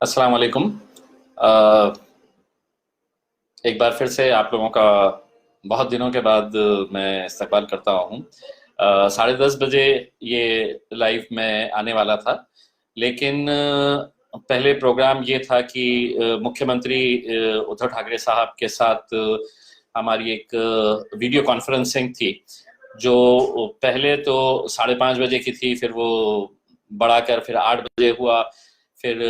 अस्सलाम वालेकुम। अ, एक बार फिर से आप लोगों का बहुत दिनों के बाद मैं इस्तकबाल करता हूँ। 10:30 बजे ये लाइव में आने वाला था, लेकिन पहले प्रोग्राम ये था कि मुख्यमंत्री उद्धव ठाकरे साहब के साथ हमारी एक वीडियो कॉन्फ्रेंसिंग थी, जो पहले तो 5:30 बजे की थी, फिर वो बढ़ाकर फिर 8 बजे हुआ, फिर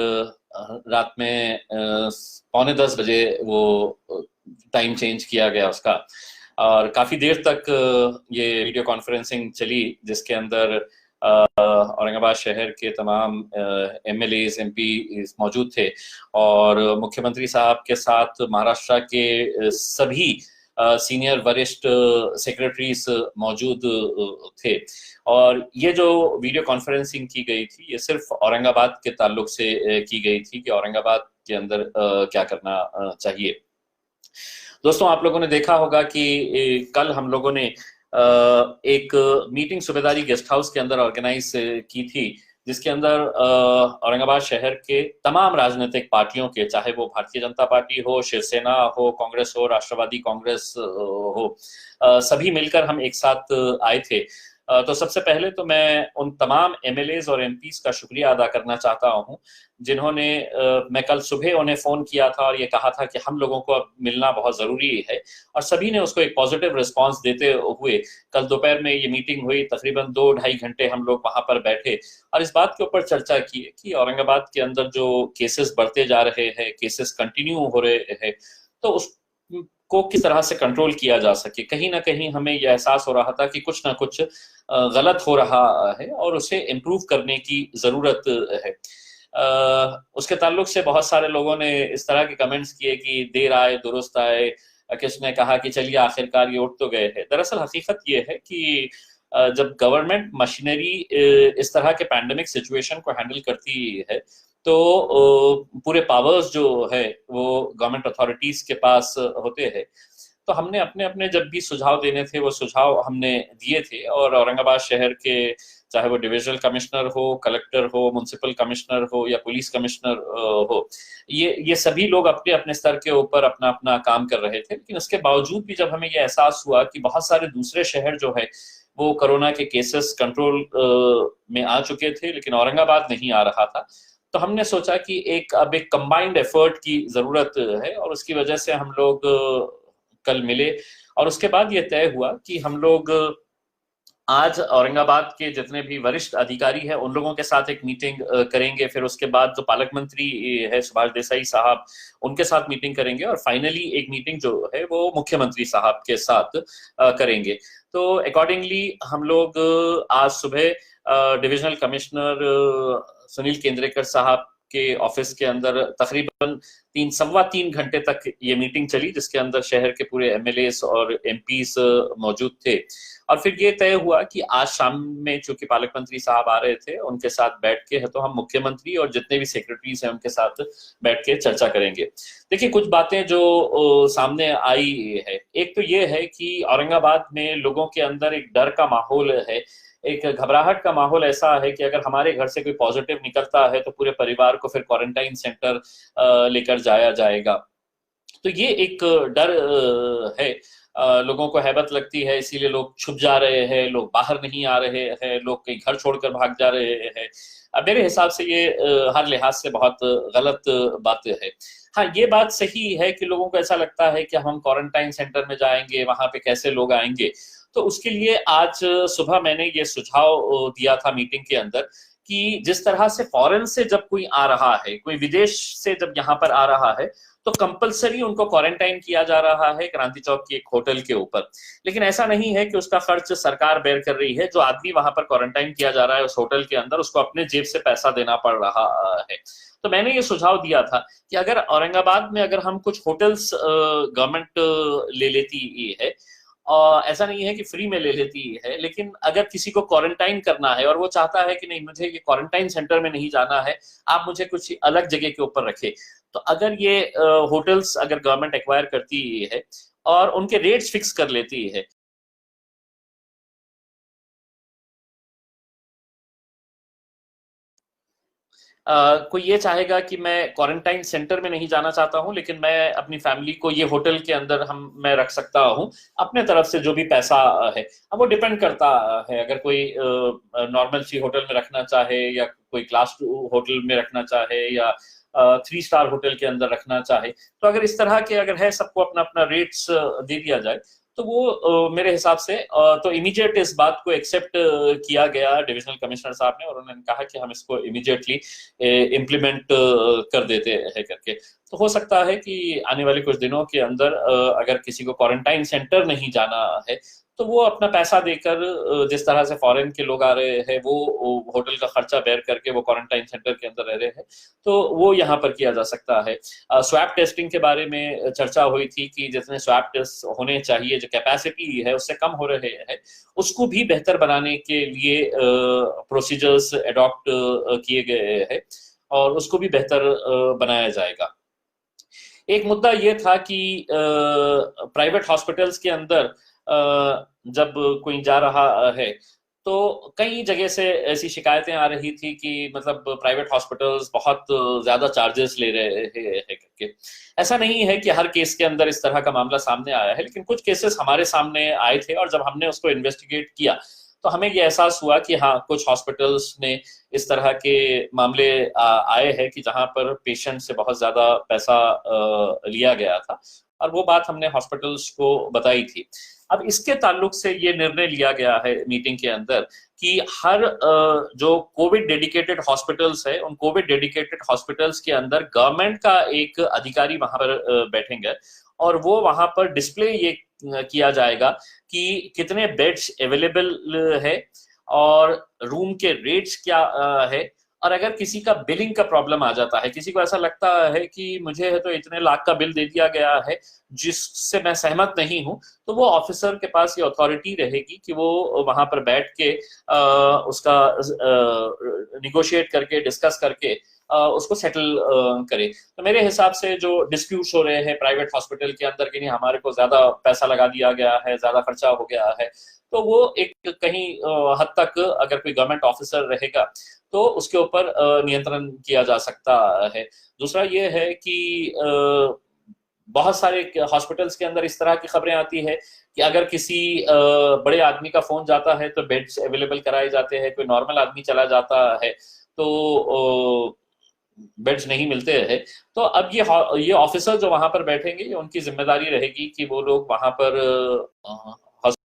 रात में 9:45 बजे वो टाइम चेंज किया गया उसका। और काफ़ी देर तक ये वीडियो कॉन्फ्रेंसिंग चली, जिसके अंदर औरंगाबाद शहर के तमाम एमएलएज एमपी मौजूद थे, और मुख्यमंत्री साहब के साथ महाराष्ट्र के सभी सीनियर वरिष्ठ सेक्रेटरीज मौजूद थे। और ये जो वीडियो कॉन्फ्रेंसिंग की गई थी, ये सिर्फ औरंगाबाद के ताल्लुक से की गई थी कि औरंगाबाद के अंदर क्या करना चाहिए। दोस्तों, आप लोगों ने देखा होगा कि कल हम लोगों ने एक मीटिंग सूबेदारी गेस्ट हाउस के अंदर ऑर्गेनाइज की थी, जिसके अंदर औरंगाबाद शहर के तमाम राजनीतिक पार्टियों के, चाहे वो भारतीय जनता पार्टी हो, शिवसेना हो, कांग्रेस हो, राष्ट्रवादी कांग्रेस हो, सभी मिलकर हम एक साथ आए थे। तो सबसे पहले तो मैं उन तमाम एमएलएज और एमपीज का शुक्रिया अदा करना चाहता हूं, जिन्होंने मैं कल सुबह उन्हें फ़ोन किया था और ये कहा था कि हम लोगों को अब मिलना बहुत ज़रूरी है, और सभी ने उसको एक पॉजिटिव रिस्पांस देते हुए कल दोपहर में ये मीटिंग हुई। तकरीबन 2 ढाई घंटे हम लोग वहां पर बैठे और इस बात के ऊपर चर्चा की कि औरंगाबाद के अंदर जो केसेस बढ़ते जा रहे हैं, केसेस कंटिन्यू हो रहे हैं, तो उस को किस तरह से कंट्रोल किया जा सके। कहीं ना कहीं हमें यह एहसास हो रहा था कि कुछ ना कुछ गलत हो रहा है और उसे इम्प्रूव करने की ज़रूरत है। उसके ताल्लुक से बहुत सारे लोगों ने इस तरह के कमेंट्स किए कि देर आए दुरुस्त आए। किसने कहा कि चलिए आखिरकार ये उठ तो गए हैं। दरअसल हकीकत ये है कि जब गवर्नमेंट मशीनरी इस तरह के पैंडेमिक सिचुएशन को हैंडल करती है, तो पूरे पावर्स जो है वो गवर्नमेंट अथॉरिटीज के पास होते हैं। तो हमने अपने अपने जब भी सुझाव देने थे, वो सुझाव हमने दिए थे, और औरंगाबाद शहर के, चाहे वो डिविजनल कमिश्नर हो, कलेक्टर हो, म्युनिसिपल कमिश्नर हो या पुलिस कमिश्नर हो, ये सभी लोग अपने अपने स्तर के ऊपर अपना अपना काम कर रहे थे। लेकिन उसके बावजूद भी जब हमें ये एहसास हुआ कि बहुत सारे दूसरे शहर जो है वो कोरोना के केसेस कंट्रोल में आ चुके थे, लेकिन औरंगाबाद नहीं आ रहा था, तो हमने सोचा कि अब एक कंबाइंड एफर्ट की जरूरत है, और उसकी वजह से हम लोग कल मिले। और उसके बाद ये तय हुआ कि हम लोग आज औरंगाबाद के जितने भी वरिष्ठ अधिकारी हैं उन लोगों के साथ एक मीटिंग करेंगे, फिर उसके बाद जो पालक मंत्री है सुभाष देसाई साहब, उनके साथ मीटिंग करेंगे, और फाइनली एक मीटिंग जो है वो मुख्यमंत्री साहब के साथ करेंगे। तो अकॉर्डिंगली हम लोग आज सुबह डिविजनल कमिश्नर सुनील केंद्रेकर साहब के ऑफिस के अंदर तकरीबन 3 सवा 3 घंटे तक ये मीटिंग चली, जिसके अंदर शहर के पूरे एमएलए और एमपीज मौजूद थे। और फिर ये तय हुआ कि आज शाम में चूंकि पालक मंत्री साहब आ रहे थे, उनके साथ बैठ के है तो हम मुख्यमंत्री और जितने भी सेक्रेटरीज हैं उनके साथ बैठ के चर्चा करेंगे। देखिए, कुछ बातें जो सामने आई है, एक तो ये है कि औरंगाबाद में लोगों के अंदर एक डर का माहौल है, एक घबराहट का माहौल ऐसा है कि अगर हमारे घर से कोई पॉजिटिव निकलता है तो पूरे परिवार को फिर क्वारंटाइन सेंटर लेकर जाया जाएगा। तो ये एक डर है। लोगों को हैबत लगती है, इसीलिए लोग छुप जा रहे हैं, लोग बाहर नहीं आ रहे हैं, लोग कहीं घर छोड़कर भाग जा रहे हैं। मेरे हिसाब से ये हर लिहाज से बहुत गलत बात है। हाँ, ये बात सही है कि लोगों को ऐसा लगता है कि हम क्वारंटाइन सेंटर में जाएंगे, वहां पे कैसे लोग आएंगे। तो उसके लिए आज सुबह मैंने ये सुझाव दिया था मीटिंग के अंदर कि जिस तरह से फॉरेन से जब कोई आ रहा है, कोई विदेश से जब यहाँ पर आ रहा है, तो कंपलसरी उनको क्वारंटाइन किया जा रहा है क्रांति चौक की एक होटल के ऊपर। लेकिन ऐसा नहीं है कि उसका खर्च सरकार बेयर कर रही है। जो आदमी वहां पर क्वारंटाइन किया जा रहा है उस होटल के अंदर, उसको अपने जेब से पैसा देना पड़ रहा है। तो मैंने ये सुझाव दिया था कि अगर औरंगाबाद में अगर हम कुछ होटल्स गवर्नमेंट ले लेती है, और ऐसा नहीं है कि फ्री में ले लेती है, लेकिन अगर किसी को क्वारंटाइन करना है और वो चाहता है कि नहीं मुझे ये क्वारंटाइन सेंटर में नहीं जाना है, आप मुझे कुछ अलग जगह के ऊपर रखे, तो अगर ये होटल्स अगर गवर्नमेंट एक्वायर करती है और उनके रेट्स फिक्स कर लेती है, कोई ये चाहेगा कि मैं क्वारंटाइन सेंटर में नहीं जाना चाहता हूँ, लेकिन मैं अपनी फैमिली को ये होटल के अंदर हम मैं रख सकता हूँ अपने तरफ से जो भी पैसा है। अब वो डिपेंड करता है, अगर कोई नॉर्मल सी होटल में रखना चाहे या कोई क्लास 2 होटल में रखना चाहे या 3 स्टार होटल के अंदर रखना चाहे, तो अगर इस तरह के अगर है सबको अपना अपना रेट्स दे दिया जाए, तो वो मेरे हिसाब से तो इमीडिएट इस बात को एक्सेप्ट किया गया डिविजनल कमिश्नर साहब ने, और उन्होंने कहा कि हम इसको इमीडिएटली इम्प्लीमेंट कर देते हैं करके। तो हो सकता है कि आने वाले कुछ दिनों के अंदर अगर किसी को क्वारंटाइन सेंटर नहीं जाना है, तो वो अपना पैसा देकर जिस तरह से फॉरेन के लोग आ रहे हैं वो होटल का खर्चा बेयर करके वो क्वारंटाइन सेंटर के अंदर रह रहे हैं, तो वो यहाँ पर किया जा सकता है। स्वैब टेस्टिंग के बारे में चर्चा हुई थी कि जितने स्वैब टेस्ट होने चाहिए, जो कैपेसिटी है उससे कम हो रहे हैं, उसको भी बेहतर बनाने के लिए प्रोसीजर्स अडॉप्ट किए गए हैं और उसको भी बेहतर बनाया जाएगा। एक मुद्दा ये था कि प्राइवेट हॉस्पिटल्स के अंदर जब कोई जा रहा है, तो कई जगह से ऐसी शिकायतें आ रही थी कि मतलब प्राइवेट हॉस्पिटल्स बहुत ज्यादा चार्जेस ले रहे हैं करके। ऐसा नहीं है कि हर केस के अंदर इस तरह का मामला सामने आया है, लेकिन कुछ केसेस हमारे सामने आए थे और जब हमने उसको इन्वेस्टिगेट किया तो हमें ये एहसास हुआ कि हाँ, कुछ हॉस्पिटल्स ने इस तरह के मामले आए हैं कि जहां पर पेशेंट से बहुत ज्यादा पैसा लिया गया था, और वो बात हमने हॉस्पिटल्स को बताई थी। अब इसके ताल्लुक से ये निर्णय लिया गया है मीटिंग के अंदर कि हर जो कोविड डेडिकेटेड हॉस्पिटल्स है, उन कोविड डेडिकेटेड हॉस्पिटल्स के अंदर गवर्नमेंट का एक अधिकारी वहां पर बैठेंगे और वो वहां पर डिस्प्ले ये किया जाएगा कि कितने बेड्स अवेलेबल है और रूम के रेट्स क्या है। और अगर किसी का बिलिंग का प्रॉब्लम आ जाता है, किसी को ऐसा लगता है कि मुझे है तो इतने लाख का बिल दे दिया गया है जिससे मैं सहमत नहीं हूं, तो वो ऑफिसर के पास ये अथॉरिटी रहेगी कि वो वहां पर बैठ के उसका निगोशिएट करके डिस्कस करके उसको सेटल करे। तो मेरे हिसाब से जो डिस्प्यूट्स हो रहे हैं प्राइवेट हॉस्पिटल के अंदर कि नहीं हमारे को ज्यादा पैसा लगा दिया गया है, ज्यादा खर्चा हो गया है, तो वो एक कहीं हद तक अगर कोई गवर्नमेंट ऑफिसर रहेगा तो उसके ऊपर नियंत्रण किया जा सकता है। दूसरा ये है कि बहुत सारे हॉस्पिटल्स के अंदर इस तरह की खबरें आती है कि अगर किसी बड़े आदमी का फोन जाता है तो बेड्स अवेलेबल कराए जाते हैं, कोई नॉर्मल आदमी चला जाता है तो बेड्स नहीं मिलते हैं। तो अब ये ऑफिसर जो वहां पर बैठेंगे, ये उनकी जिम्मेदारी रहेगी कि वो लोग वहां पर